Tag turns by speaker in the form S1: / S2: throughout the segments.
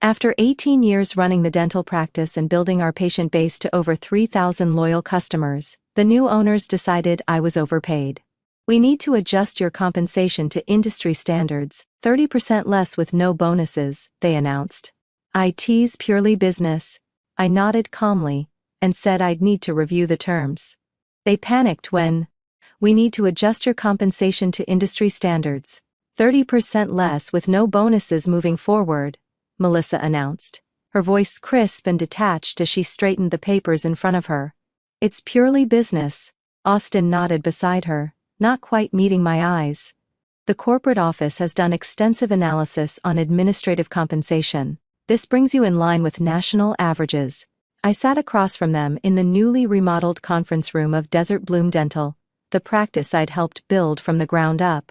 S1: After 18 years running the dental practice and building our patient base to over 3,000 loyal customers, the new owners decided I was overpaid. We need to adjust your compensation to industry standards, 30% less with no bonuses, they announced. I teased purely business. I nodded calmly and said I'd need to review the terms. They panicked when, we need to adjust your compensation to industry standards, 30% less with no bonuses moving forward, Melissa announced, her voice crisp and detached as she straightened the papers in front of her. It's purely business, Austin nodded beside her, not quite meeting my eyes. The corporate office has done extensive analysis on administrative compensation. This brings you in line with national averages. I sat across from them in the newly remodeled conference room of Desert Bloom Dental, the practice I'd helped build from the ground up.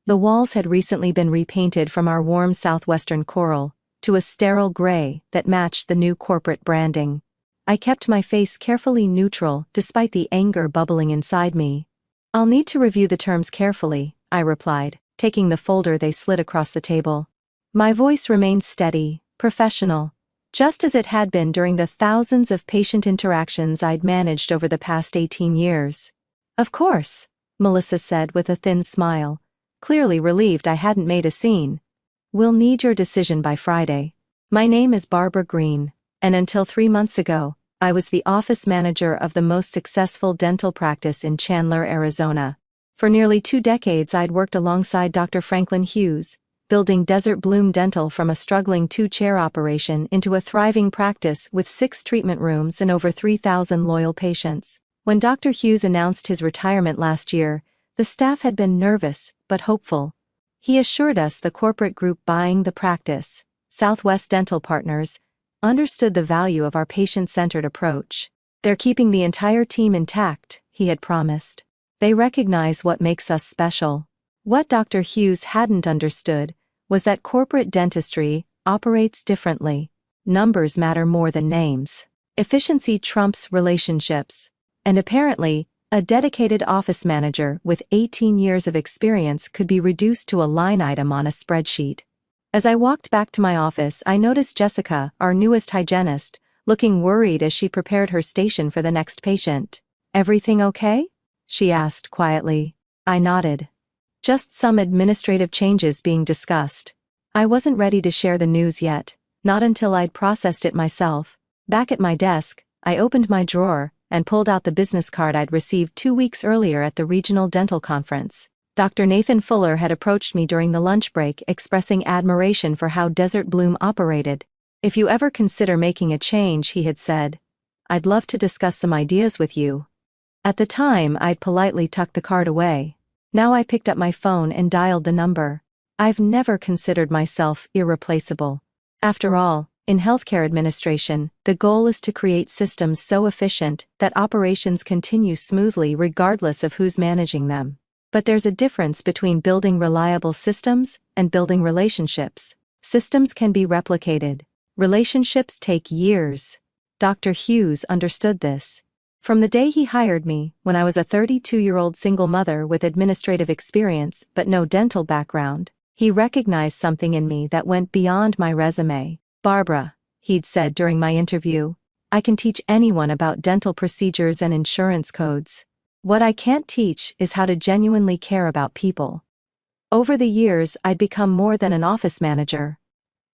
S1: The walls had recently been repainted from our warm southwestern coral to a sterile gray that matched the new corporate branding. I kept my face carefully neutral despite the anger bubbling inside me. I'll need to review the terms carefully, I replied, taking the folder they slid across the table. My voice remained steady, professional, just as it had been during the thousands of patient interactions I'd managed over the past 18 years. Of course, Melissa said with a thin smile, clearly relieved I hadn't made a scene. We'll need your decision by Friday. My name is Barbara Green, and until 3 months ago, I was the office manager of the most successful dental practice in Chandler, Arizona. For nearly 2 decades I'd worked alongside Dr. Franklin Hughes, building Desert Bloom Dental from a struggling 2-chair operation into a thriving practice with 6 treatment rooms and over 3,000 loyal patients. When Dr. Hughes announced his retirement last year, the staff had been nervous but hopeful. He assured us the corporate group buying the practice, Southwest Dental Partners, understood the value of our patient-centered approach. They're keeping the entire team intact, he had promised. They recognize what makes us special. What Dr. Hughes hadn't understood was that corporate dentistry operates differently. Numbers matter more than names. Efficiency trumps relationships. And apparently, a dedicated office manager with 18 years of experience could be reduced to a line item on a spreadsheet. As I walked back to my office, I noticed Jessica, our newest hygienist, looking worried as she prepared her station for the next patient. "Everything okay?" she asked quietly. I nodded. Just some administrative changes being discussed. I wasn't ready to share the news yet, not until I'd processed it myself. Back at my desk, I opened my drawer and pulled out the business card I'd received 2 weeks earlier at the regional dental conference. Dr. Nathan Fuller had approached me during the lunch break expressing admiration for how Desert Bloom operated. "If you ever consider making a change," he had said, "I'd love to discuss some ideas with you." At the time, I'd politely tucked the card away. Now I picked up my phone and dialed the number. I've never considered myself irreplaceable. After all, in healthcare administration, the goal is to create systems so efficient that operations continue smoothly regardless of who's managing them. But there's a difference between building reliable systems and building relationships. Systems can be replicated. Relationships take years. Dr. Hughes understood this. From the day he hired me, when I was a 32-year-old single mother with administrative experience but no dental background, he recognized something in me that went beyond my resume. "Barbara," he'd said during my interview, "I can teach anyone about dental procedures and insurance codes. What I can't teach is how to genuinely care about people." Over the years, I'd become more than an office manager.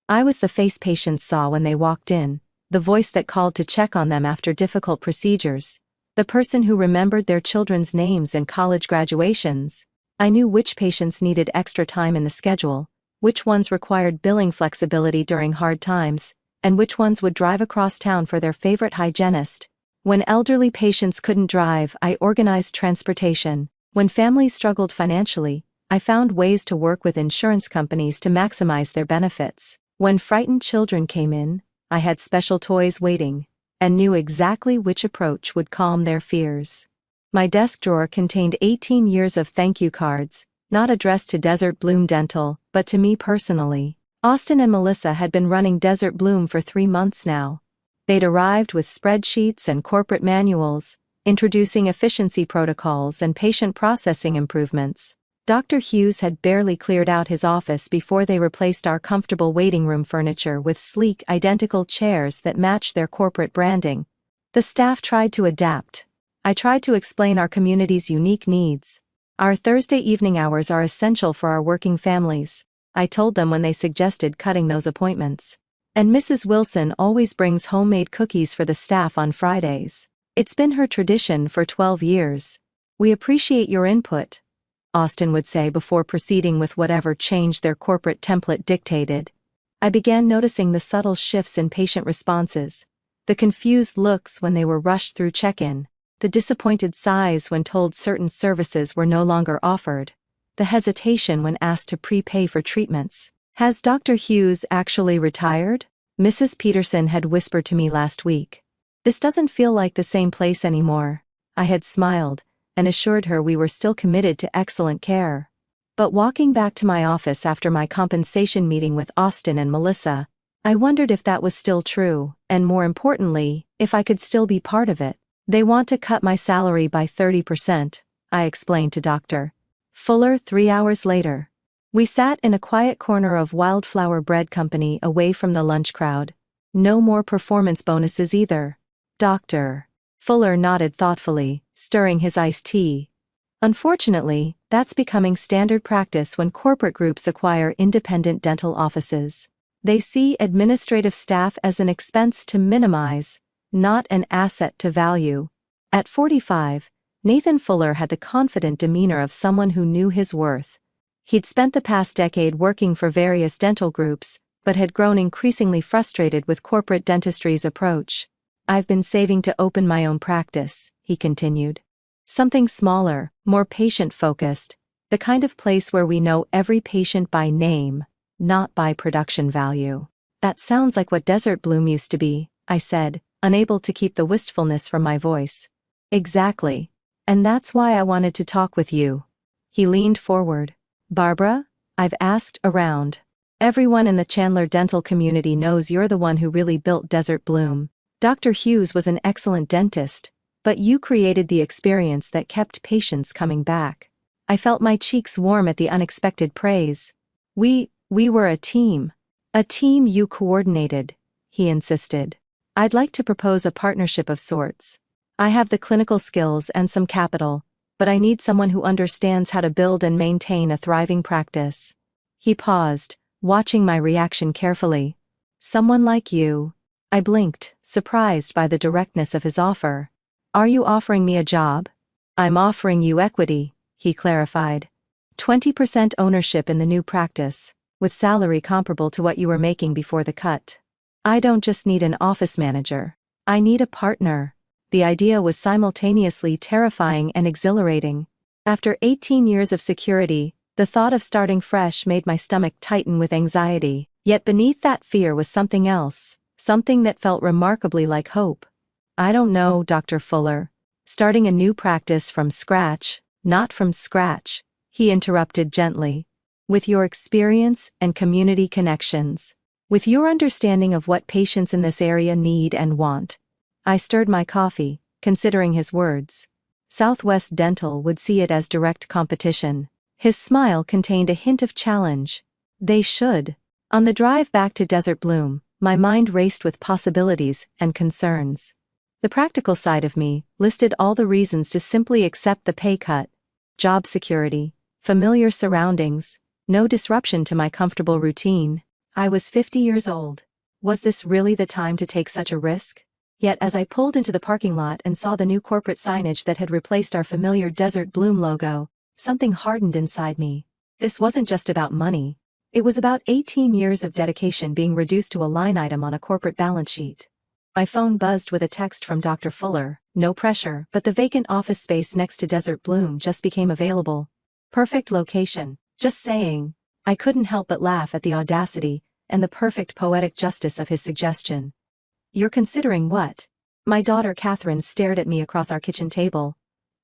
S1: I was the face patients saw when they walked in, the voice that called to check on them after difficult procedures, the person who remembered their children's names and college graduations. I knew which patients needed extra time in the schedule, which ones required billing flexibility during hard times, and which ones would drive across town for their favorite hygienist. When elderly patients couldn't drive, I organized transportation. When families struggled financially, I found ways to work with insurance companies to maximize their benefits. When frightened children came in, I had special toys waiting, and knew exactly which approach would calm their fears. My desk drawer contained 18 years of thank you cards, not addressed to Desert Bloom Dental, but to me personally. Austin and Melissa had been running Desert Bloom for 3 months now. They'd arrived with spreadsheets and corporate manuals, introducing efficiency protocols and patient processing improvements. Dr. Hughes had barely cleared out his office before they replaced our comfortable waiting room furniture with sleek, identical chairs that matched their corporate branding. The staff tried to adapt. I tried to explain our community's unique needs. Our Thursday evening hours are essential for our working families, I told them when they suggested cutting those appointments. And Mrs. Wilson always brings homemade cookies for the staff on Fridays. It's been her tradition for 12 years. We appreciate your input, Austin would say before proceeding with whatever change their corporate template dictated. I began noticing the subtle shifts in patient responses, the confused looks when they were rushed through check-in, the disappointed sighs when told certain services were no longer offered, the hesitation when asked to prepay for treatments. Has Dr. Hughes actually retired? Mrs. Peterson had whispered to me last week. This doesn't feel like the same place anymore. I had smiled and assured her we were still committed to excellent care. But walking back to my office after my compensation meeting with Austin and Melissa, I wondered if that was still true, and more importantly, if I could still be part of it. They want to cut my salary by 30%, I explained to Dr. Fuller 3 hours later. We sat in a quiet corner of Wildflower Bread Company away from the lunch crowd. No more performance bonuses either. Dr. Fuller nodded thoughtfully, stirring his iced tea. Unfortunately, that's becoming standard practice when corporate groups acquire independent dental offices. They see administrative staff as an expense to minimize, not an asset to value. At 45, Nathan Fuller had the confident demeanor of someone who knew his worth. He'd spent the past decade working for various dental groups, but had grown increasingly frustrated with corporate dentistry's approach. I've been saving to open my own practice, he continued. Something smaller, more patient-focused, the kind of place where we know every patient by name, not by production value. That sounds like what Desert Bloom used to be, I said, unable to keep the wistfulness from my voice. Exactly. And that's why I wanted to talk with you. He leaned forward. Barbara, I've asked around. Everyone in the Chandler dental community knows you're the one who really built Desert Bloom. Dr. Hughes was an excellent dentist, but you created the experience that kept patients coming back. I felt my cheeks warm at the unexpected praise. We were a team. A team you coordinated, he insisted. I'd like to propose a partnership of sorts. I have the clinical skills and some capital, but I need someone who understands how to build and maintain a thriving practice. He paused, watching my reaction carefully. Someone like you. I blinked, surprised by the directness of his offer. Are you offering me a job? I'm offering you equity, he clarified. 20% ownership in the new practice, with salary comparable to what you were making before the cut. I don't just need an office manager. I need a partner. The idea was simultaneously terrifying and exhilarating. After 18 years of security, the thought of starting fresh made my stomach tighten with anxiety. Yet beneath that fear was something else, something that felt remarkably like hope. I don't know, Dr. Fuller. Starting a new practice from scratch, not from scratch, he interrupted gently. With your experience and community connections. With your understanding of what patients in this area need and want. I stirred my coffee, considering his words. Southwest Dental would see it as direct competition. His smile contained a hint of challenge. They should. On the drive back to Desert Bloom, my mind raced with possibilities and concerns. The practical side of me listed all the reasons to simply accept the pay cut. Job security, familiar surroundings, no disruption to my comfortable routine. I was 50 years old. Was this really the time to take such a risk? Yet as I pulled into the parking lot and saw the new corporate signage that had replaced our familiar Desert Bloom logo, something hardened inside me. This wasn't just about money. It was about 18 years of dedication being reduced to a line item on a corporate balance sheet. My phone buzzed with a text from Dr. Fuller. No pressure, but the vacant office space next to Desert Bloom just became available. Perfect location. Just saying. I couldn't help but laugh at the audacity and the perfect poetic justice of his suggestion. You're considering what? My daughter Catherine stared at me across our kitchen table,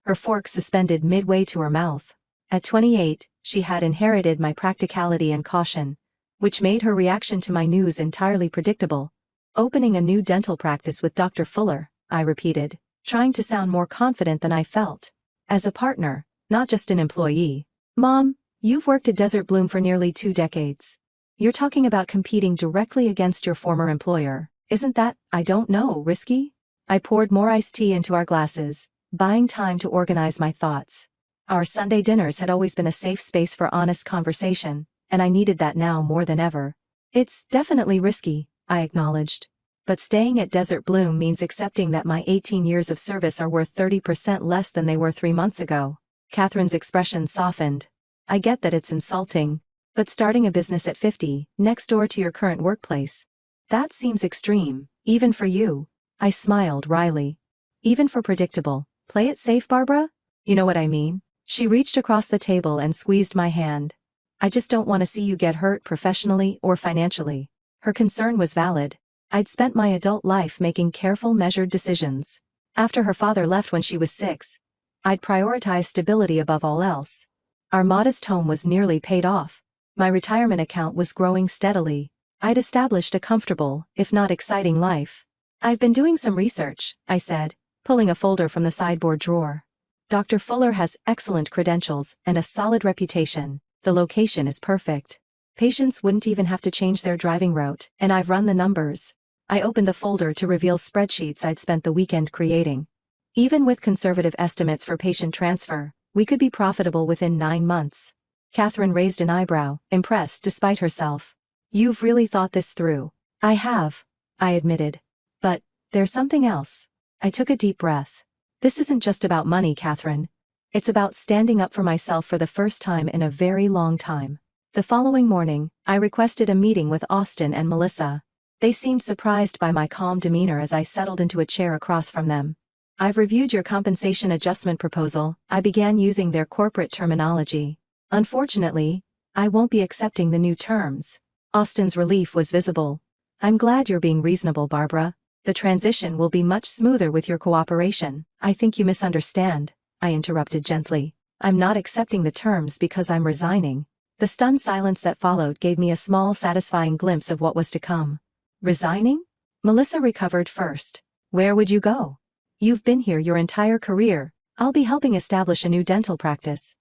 S1: her fork suspended midway to her mouth. At 28, she had inherited my practicality and caution, which made her reaction to my news entirely predictable. Opening a new dental practice with Dr. Fuller, I repeated, trying to sound more confident than I felt. As a partner, not just an employee. Mom, you've worked at Desert Bloom for nearly 2 decades. You're talking about competing directly against your former employer. Isn't that, I don't know, risky? I poured more iced tea into our glasses, buying time to organize my thoughts. Our Sunday dinners had always been a safe space for honest conversation, and I needed that now more than ever. It's definitely risky, I acknowledged. But staying at Desert Bloom means accepting that my 18 years of service are worth 30% less than they were 3 months ago. Catherine's expression softened. I get that it's insulting, but starting a business at 50, next door to your current workplace, that seems extreme, even for you. I smiled wryly. Even for predictable. Play it safe, Barbara? You know what I mean? She reached across the table and squeezed my hand. I just don't want to see you get hurt professionally or financially. Her concern was valid. I'd spent my adult life making careful, measured decisions. After her father left when she was 6, I'd prioritized stability above all else. Our modest home was nearly paid off. My retirement account was growing steadily. I'd established a comfortable, if not exciting life. I've been doing some research, I said, pulling a folder from the sideboard drawer. Dr. Fuller has excellent credentials and a solid reputation. The location is perfect. Patients wouldn't even have to change their driving route, and I've run the numbers. I opened the folder to reveal spreadsheets I'd spent the weekend creating. Even with conservative estimates for patient transfer, we could be profitable within 9 months. Catherine raised an eyebrow, impressed despite herself. You've really thought this through. I have, I admitted. But there's something else. I took a deep breath. This isn't just about money, Catherine. It's about standing up for myself for the first time in a very long time. The following morning, I requested a meeting with Austin and Melissa. They seemed surprised by my calm demeanor as I settled into a chair across from them. I've reviewed your compensation adjustment proposal. I began using their corporate terminology. Unfortunately, I won't be accepting the new terms. Austin's relief was visible. I'm glad you're being reasonable, Barbara. The transition will be much smoother with your cooperation. I think you misunderstand, I interrupted gently. I'm not accepting the terms because I'm resigning. The stunned silence that followed gave me a small, satisfying glimpse of what was to come. Resigning? Melissa recovered first. Where would you go? You've been here your entire career. I'll be helping establish a new dental practice,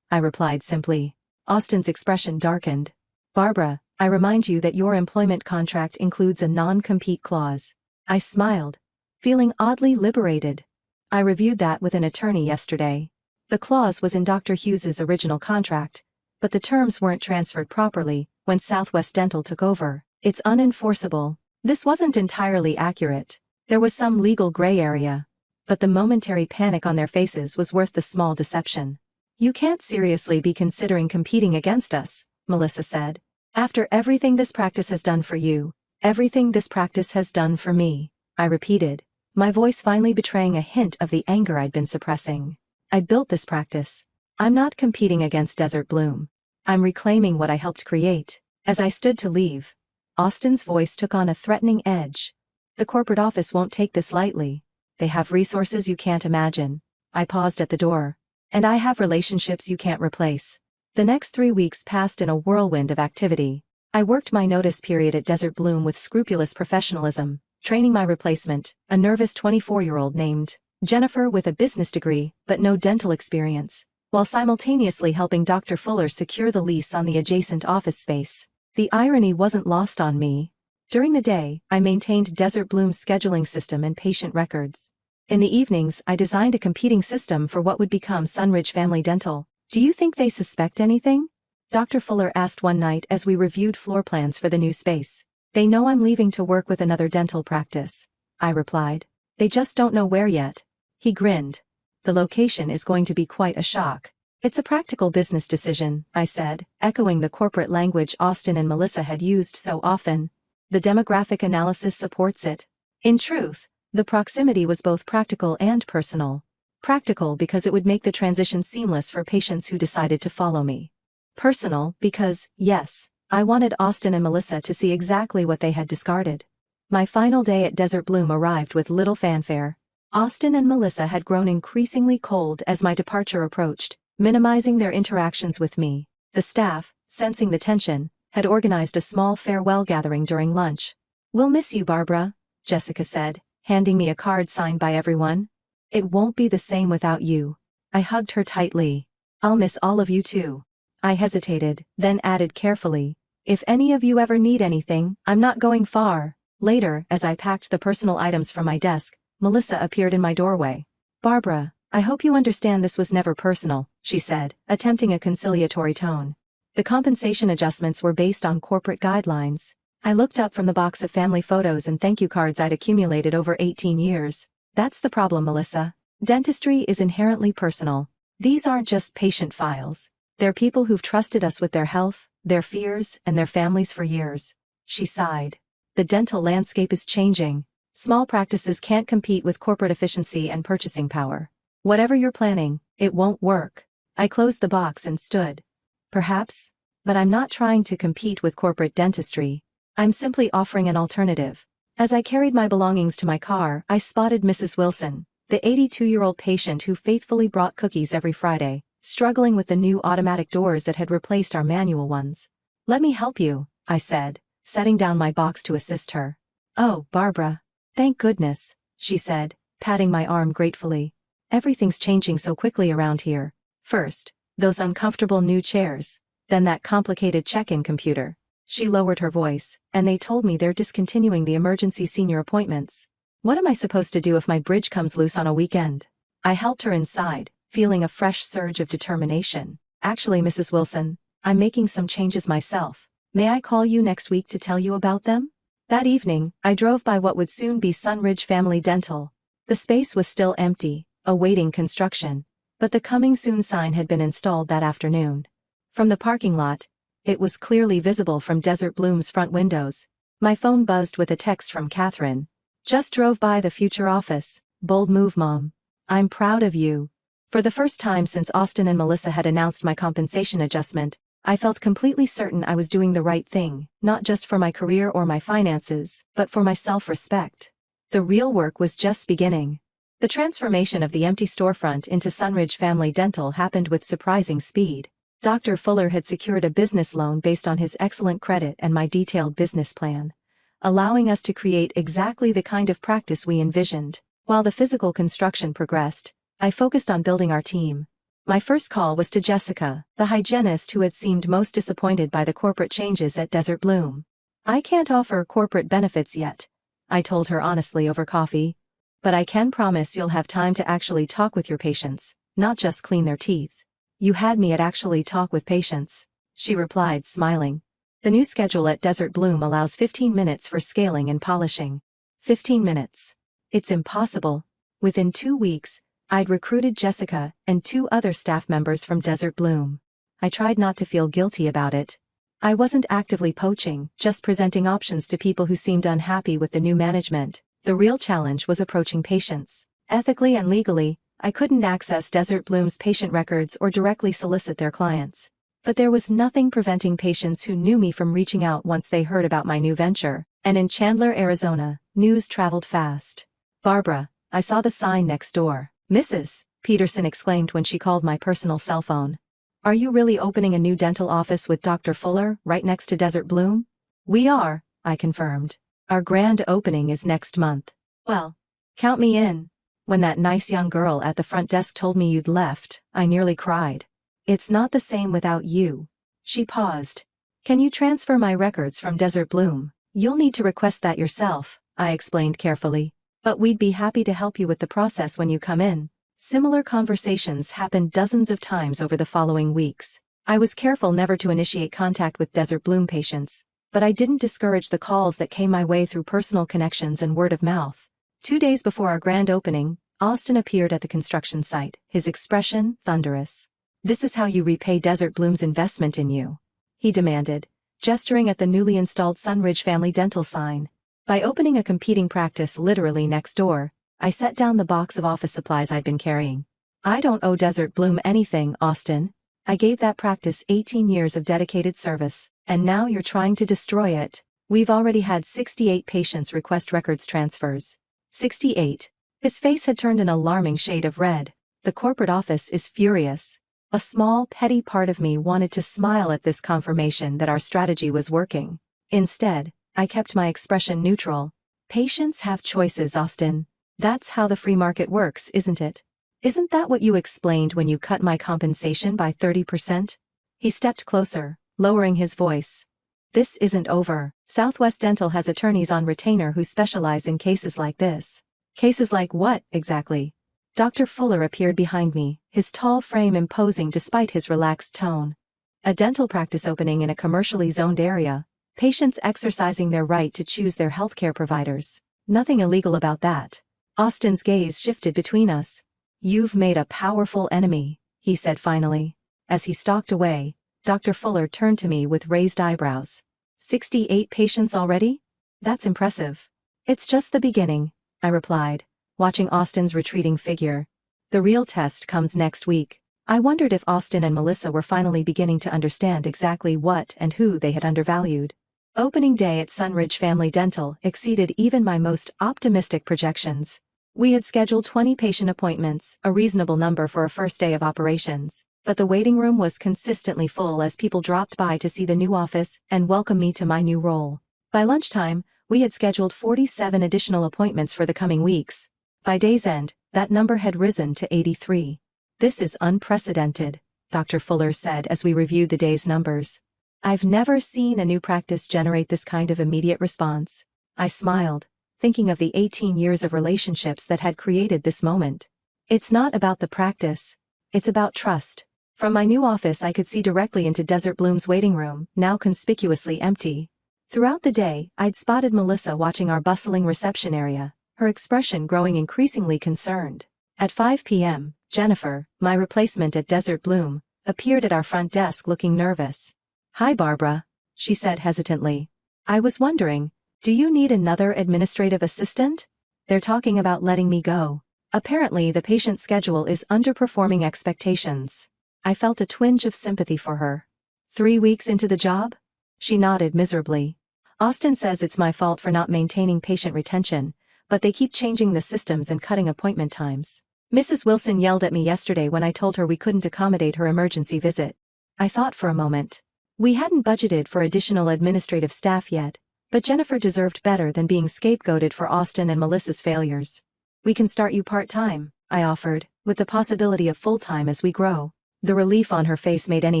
S1: I replied simply. Austin's expression darkened. Barbara, I remind you that your employment contract includes a non-compete clause. I smiled, feeling oddly liberated. I reviewed that with an attorney yesterday. The clause was in Dr. Hughes's original contract, but the terms weren't transferred properly when Southwest Dental took over. It's unenforceable. This wasn't entirely accurate. There was some legal gray area. But the momentary panic on their faces was worth the small deception. You can't seriously be considering competing against us, Melissa said. After everything this practice has done for you, everything this practice has done for me, I repeated, my voice finally betraying a hint of the anger I'd been suppressing. I built this practice. I'm not competing against Desert Bloom. I'm reclaiming what I helped create. As I stood to leave, Austin's voice took on a threatening edge. The corporate office won't take this lightly. They have resources you can't imagine. I paused at the door. And I have relationships you can't replace. The next 3 weeks passed in a whirlwind of activity. I worked my notice period at Desert Bloom with scrupulous professionalism, training my replacement, a nervous 24-year-old named Jennifer with a business degree but no dental experience, while simultaneously helping Dr. Fuller secure the lease on the adjacent office space. The irony wasn't lost on me. During the day, I maintained Desert Bloom's scheduling system and patient records. In the evenings, I designed a competing system for what would become Sunridge Family Dental. Do you think they suspect anything? Dr. Fuller asked one night as we reviewed floor plans for the new space. They know I'm leaving to work with another dental practice, I replied. They just don't know where yet. He grinned. The location is going to be quite a shock. It's a practical business decision, I said, echoing the corporate language Austin and Melissa had used so often. The demographic analysis supports it. In truth, the proximity was both practical and personal. Practical because it would make the transition seamless for patients who decided to follow me. Personal because, yes, I wanted Austin and Melissa to see exactly what they had discarded. My final day at Desert Bloom arrived with little fanfare. Austin and Melissa had grown increasingly cold as my departure approached, minimizing their interactions with me. The staff, sensing the tension, had organized a small farewell gathering during lunch. We'll miss you, Barbara, Jessica said, handing me a card signed by everyone. It won't be the same without you. I hugged her tightly. I'll miss all of you too. I hesitated, then added carefully, if any of you ever need anything, I'm not going far. Later, as I packed the personal items from my desk, Melissa appeared in my doorway. Barbara, I hope you understand this was never personal, she said, attempting a conciliatory tone. The compensation adjustments were based on corporate guidelines. I looked up from the box of family photos and thank you cards I'd accumulated over 18 years. That's the problem, Melissa. Dentistry is inherently personal. These aren't just patient files. They're people who've trusted us with their health, their fears, and their families for years. She sighed. The dental landscape is changing. Small practices can't compete with corporate efficiency and purchasing power. Whatever you're planning, it won't work. I closed the box and stood. Perhaps, but I'm not trying to compete with corporate dentistry. I'm simply offering an alternative. As I carried my belongings to my car, I spotted Mrs. Wilson, the 82-year-old patient who faithfully brought cookies every Friday, struggling with the new automatic doors that had replaced our manual ones. Let me help you, I said, setting down my box to assist her. Oh, Barbara. Thank goodness, she said, patting my arm gratefully. Everything's changing so quickly around here. First, those uncomfortable new chairs, then that complicated check-in computer. She lowered her voice, and they told me they're discontinuing the emergency senior appointments. What am I supposed to do if my bridge comes loose on a weekend? I helped her inside, feeling a fresh surge of determination. Actually, Mrs. Wilson, I'm making some changes myself. May I call you next week to tell you about them? That evening, I drove by what would soon be Sunridge Family Dental. The space was still empty, awaiting construction, but the coming soon sign had been installed that afternoon. From the parking lot, it was clearly visible from Desert Bloom's front windows. My phone buzzed with a text from Catherine. Just drove by the future office. Bold move, Mom. I'm proud of you. For the first time since Austin and Melissa had announced my compensation adjustment, I felt completely certain I was doing the right thing, not just for my career or my finances, but for my self-respect. The real work was just beginning. The transformation of the empty storefront into Sunridge Family Dental happened with surprising speed. Dr. Fuller had secured a business loan based on his excellent credit and my detailed business plan, allowing us to create exactly the kind of practice we envisioned. While the physical construction progressed, I focused on building our team. My first call was to Jessica, the hygienist who had seemed most disappointed by the corporate changes at Desert Bloom. I can't offer corporate benefits yet, I told her honestly over coffee. But I can promise you'll have time to actually talk with your patients, not just clean their teeth. You had me at actually talk with patients, she replied, smiling. The new schedule at Desert Bloom allows 15 minutes for scaling and polishing. 15 minutes. It's impossible. Within 2 weeks, I'd recruited Jessica and 2 other staff members from Desert Bloom. I tried not to feel guilty about it. I wasn't actively poaching, just presenting options to people who seemed unhappy with the new management. The real challenge was approaching patients. Ethically and legally, I couldn't access Desert Bloom's patient records or directly solicit their clients. But there was nothing preventing patients who knew me from reaching out once they heard about my new venture. And in Chandler, Arizona, news traveled fast. Barbara, I saw the sign next door. Mrs. Peterson exclaimed when she called my personal cell phone. Are you really opening a new dental office with Dr. Fuller right next to Desert Bloom? We are, I confirmed. Our grand opening is next month. Well, count me in. When that nice young girl at the front desk told me you'd left, I nearly cried. It's not the same without you. She paused. Can you transfer my records from Desert Bloom? You'll need to request that yourself, I explained carefully. But we'd be happy to help you with the process when you come in. Similar conversations happened dozens of times over the following weeks. I was careful never to initiate contact with Desert Bloom patients, but I didn't discourage the calls that came my way through personal connections and word of mouth. 2 days before our grand opening, Austin appeared at the construction site, his expression thunderous. This is how you repay Desert Bloom's investment in you, he demanded, gesturing at the newly installed Sunridge Family Dental sign. By opening a competing practice literally next door, I set down the box of office supplies I'd been carrying. I don't owe Desert Bloom anything, Austin. I gave that practice 18 years of dedicated service, and now you're trying to destroy it. We've already had 68 patients request records transfers. 68. His face had turned an alarming shade of red. The corporate office is furious. A small, petty part of me wanted to smile at this confirmation that our strategy was working. Instead, I kept my expression neutral. Patients have choices, Austin. That's how the free market works, isn't it? Isn't that what you explained when you cut my compensation by 30%? He stepped closer, lowering his voice. This isn't over. Southwest Dental has attorneys on retainer who specialize in cases like this. Cases like what, exactly? Dr. Fuller appeared behind me, his tall frame imposing despite his relaxed tone. A dental practice opening in a commercially zoned area. Patients exercising their right to choose their healthcare providers. Nothing illegal about that. Austin's gaze shifted between us. You've made a powerful enemy, he said finally. As he stalked away, Dr. Fuller turned to me with raised eyebrows. 68 patients already? That's impressive. It's just the beginning, I replied, watching Austin's retreating figure. The real test comes next week. I wondered if Austin and Melissa were finally beginning to understand exactly what and who they had undervalued. Opening day at Sunridge Family Dental exceeded even my most optimistic projections. We had scheduled 20 patient appointments, a reasonable number for a first day of operations, but the waiting room was consistently full as people dropped by to see the new office and welcome me to my new role. By lunchtime, we had scheduled 47 additional appointments for the coming weeks. By day's end, that number had risen to 83. This is unprecedented, Dr. Fuller said as we reviewed the day's numbers. I've never seen a new practice generate this kind of immediate response. I smiled, thinking of the 18 years of relationships that had created this moment. It's not about the practice. It's about trust. From my new office I could see directly into Desert Bloom's waiting room, now conspicuously empty. Throughout the day, I'd spotted Melissa watching our bustling reception area, her expression growing increasingly concerned. At 5 p.m., Jennifer, my replacement at Desert Bloom, appeared at our front desk looking nervous. Hi Barbara, she said hesitantly. I was wondering, do you need another administrative assistant? They're talking about letting me go. Apparently the patient's schedule is underperforming expectations. I felt a twinge of sympathy for her. 3 weeks into the job? She nodded miserably. Austin says it's my fault for not maintaining patient retention, but they keep changing the systems and cutting appointment times. Mrs. Wilson yelled at me yesterday when I told her we couldn't accommodate her emergency visit. I thought for a moment. We hadn't budgeted for additional administrative staff yet, but Jennifer deserved better than being scapegoated for Austin and Melissa's failures. We can start you part-time, I offered, with the possibility of full-time as we grow. The relief on her face made any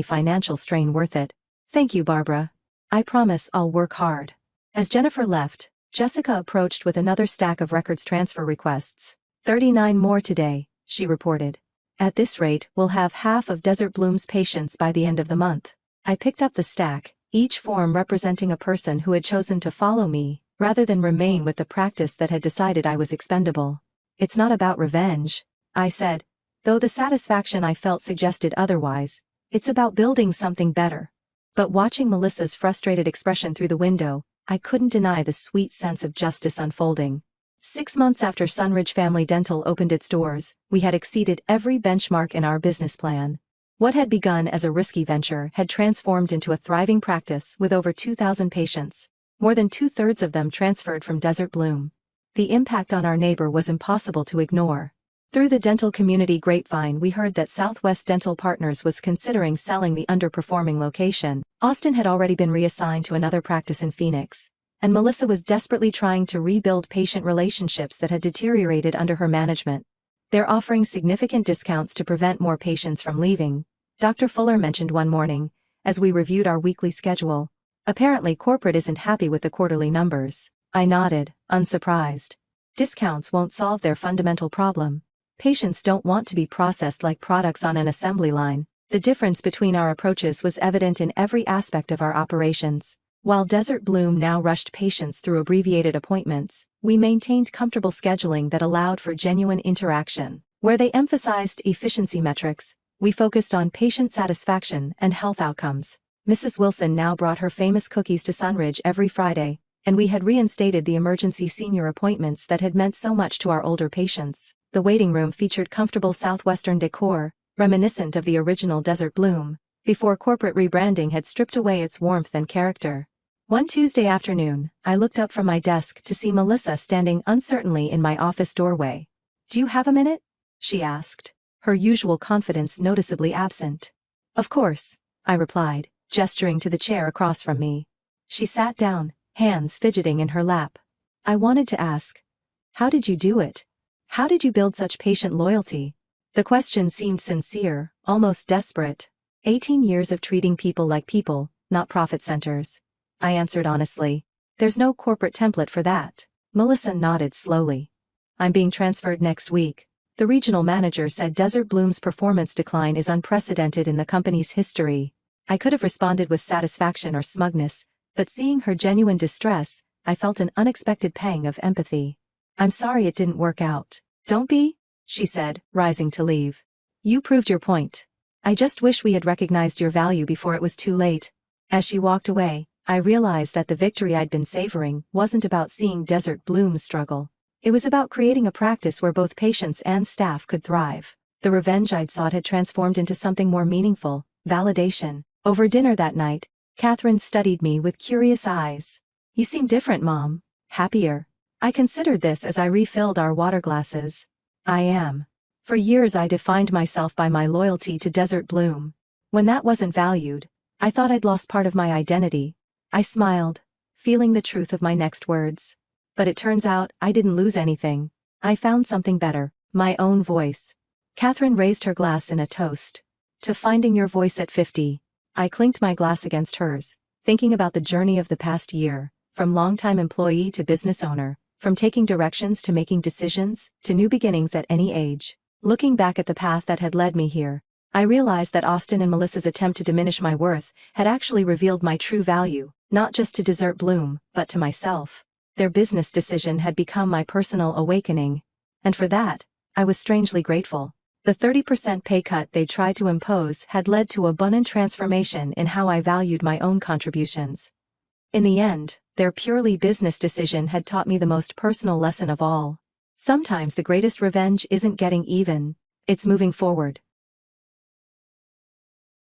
S1: financial strain worth it. Thank you, Barbara. I promise I'll work hard. As Jennifer left, Jessica approached with another stack of records transfer requests. 39 more today, she reported. At this rate, we'll have half of Desert Bloom's patients by the end of the month. I picked up the stack, each form representing a person who had chosen to follow me, rather than remain with the practice that had decided I was expendable. It's not about revenge, I said, though the satisfaction I felt suggested otherwise. It's about building something better. But watching Melissa's frustrated expression through the window, I couldn't deny the sweet sense of justice unfolding. 6 months after Sunridge Family Dental opened its doors, we had exceeded every benchmark in our business plan. What had begun as a risky venture had transformed into a thriving practice with over 2,000 patients, more than 2/3 of them transferred from Desert Bloom. The impact on our neighbor was impossible to ignore. Through the dental community grapevine we heard that Southwest Dental Partners was considering selling the underperforming location. Austin had already been reassigned to another practice in Phoenix, and Melissa was desperately trying to rebuild patient relationships that had deteriorated under her management. They're offering significant discounts to prevent more patients from leaving, Dr. Fuller mentioned one morning, as we reviewed our weekly schedule. Apparently corporate isn't happy with the quarterly numbers. I nodded, unsurprised. Discounts won't solve their fundamental problem. Patients don't want to be processed like products on an assembly line. The difference between our approaches was evident in every aspect of our operations. While Desert Bloom now rushed patients through abbreviated appointments, we maintained comfortable scheduling that allowed for genuine interaction. Where they emphasized efficiency metrics, we focused on patient satisfaction and health outcomes. Mrs. Wilson now brought her famous cookies to Sunridge every Friday, and we had reinstated the emergency senior appointments that had meant so much to our older patients. The waiting room featured comfortable southwestern decor, reminiscent of the original Desert Bloom, before corporate rebranding had stripped away its warmth and character. One Tuesday afternoon, I looked up from my desk to see Melissa standing uncertainly in my office doorway. "Do you have a minute?" she asked, her usual confidence noticeably absent. "Of course," I replied, gesturing to the chair across from me. She sat down, hands fidgeting in her lap. "I wanted to ask, how did you do it? How did you build such patient loyalty?" The question seemed sincere, almost desperate. 18 years of treating people like people, not profit centers. I answered honestly. There's no corporate template for that. Melissa nodded slowly. I'm being transferred next week. The regional manager said Desert Bloom's performance decline is unprecedented in the company's history. I could have responded with satisfaction or smugness, but seeing her genuine distress, I felt an unexpected pang of empathy. I'm sorry it didn't work out. Don't be, she said, rising to leave. You proved your point. I just wish we had recognized your value before it was too late. As she walked away, I realized that the victory I'd been savoring wasn't about seeing Desert Bloom struggle. It was about creating a practice where both patients and staff could thrive. The revenge I'd sought had transformed into something more meaningful, validation. Over dinner that night, Catherine studied me with curious eyes. You seem different, Mom. Happier. I considered this as I refilled our water glasses. I am. For years I defined myself by my loyalty to Desert Bloom. When that wasn't valued, I thought I'd lost part of my identity. I smiled, feeling the truth of my next words. But it turns out I didn't lose anything. I found something better, my own voice. Catherine raised her glass in a toast. To finding your voice at 50. I clinked my glass against hers, thinking about the journey of the past year, from longtime employee to business owner, from taking directions to making decisions, to new beginnings at any age. Looking back at the path that had led me here, I realized that Austin and Melissa's attempt to diminish my worth had actually revealed my true value, not just to Desert Bloom, but to myself. Their business decision had become my personal awakening. And for that, I was strangely grateful. The 30% pay cut they tried to impose had led to abundant transformation in how I valued my own contributions. In the end, their purely business decision had taught me the most personal lesson of all. Sometimes the greatest revenge isn't getting even, it's moving forward.